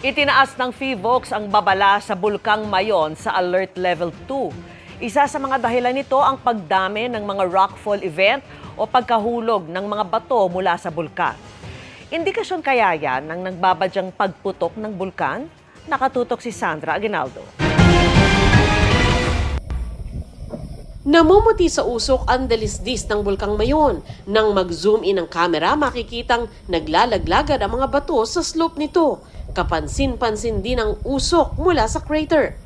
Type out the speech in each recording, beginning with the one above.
Itinaas ng PHIVOLCS ang babala sa Bulkang Mayon sa Alert Level 2. Isa sa mga dahilan nito ang pagdami ng mga rockfall event o pagkahulog ng mga bato mula sa bulkan. Indikasyon kaya yan ng nagbabadyang pagputok ng bulkan? Nakatutok si Sandra Aguinaldo. Namumuti sa usok ang dalisdis ng Bulkang Mayon. Nang mag-zoom in ang kamera, makikitang naglalaglagan ang mga bato sa slope nito. Kapansin-pansin din ang usok mula sa crater.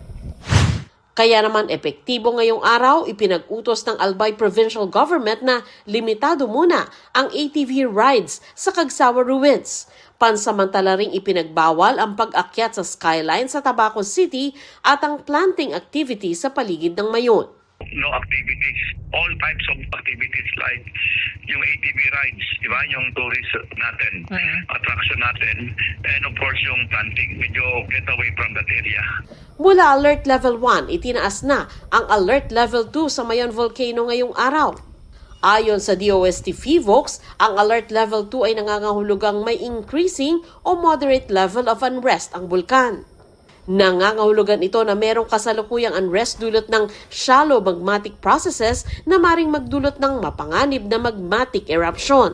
Kaya naman epektibo ngayong araw, ipinag-utos ng Albay Provincial Government na limitado muna ang ATV rides sa Cagsawa Ruins. Pansamantala ring ipinagbawal ang pag-akyat sa skyline sa Tabaco City at ang planting activity sa paligid ng Mayon. No activities, all types of activities like yung ATV rides, di ba? Yung tourist natin, attraction natin, and of course yung planting, medyo get away from that area. Mula Alert Level 1, itinaas na ang Alert Level 2 sa Mayon Volcano ngayong araw. Ayon sa DOST PHIVOLCS, ang Alert Level 2 ay nangangahulugang may increasing o moderate level of unrest ang bulkan. Nangangahulugan ito na merong kasalukuyang unrest dulot ng shallow magmatic processes na maring magdulot ng mapanganib na magmatic eruption.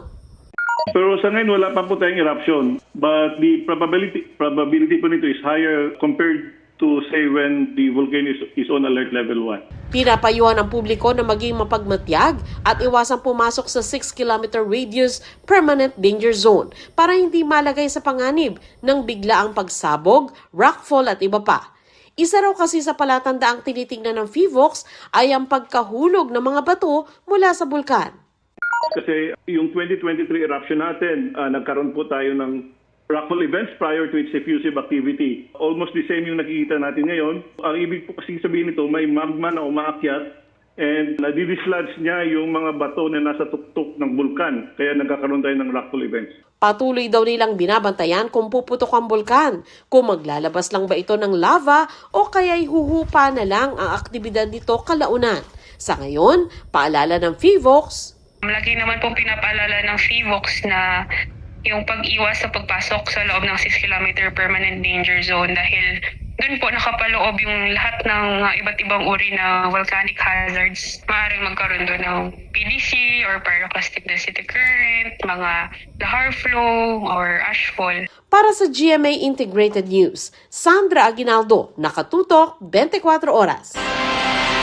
Pero sa ngayon wala pa po tayong eruption, but the probability po nito is higher compared to say when the volcano is on alert level 1. Pinapayuhan ang publiko na maging mapagmatyag at iwasang pumasok sa 6-kilometer radius permanent danger zone para hindi malagay sa panganib ng biglaang pagsabog, rockfall at iba pa. Isa raw kasi sa palatandaang tinitingnan ng PHIVOLCS ay ang pagkahulog ng mga bato mula sa bulkan. Kasi yung 2023 eruption natin, nagkaroon po tayo ng rockfall events prior to its effusive activity. Almost the same yung nakikita natin ngayon. Ang ibig po kasi sabihin nito, may magma na umaakyat and nadidislodge niya yung mga bato na nasa tuktok ng bulkan. Kaya nagkakaroon tayo ng rockfall events. Patuloy daw nilang binabantayan kung puputok ang bulkan, kung maglalabas lang ba ito ng lava o kaya'y huhupa na lang ang aktibidad nito kalaunan. Sa ngayon, paalala ng PHIVOLCS, lagi naman pong pinapaalala ng PHIVOLCS na yung pag-iwas sa pagpasok sa loob ng 6-kilometer permanent danger zone dahil doon po nakapaloob yung lahat ng iba't ibang uri na volcanic hazards. Maaaring magkaroon doon ng PDC or pyroclastic density current, mga lahar flow or ashfall. Para sa GMA Integrated News, Sandra Aguinaldo, Nakatutok, 24 Oras.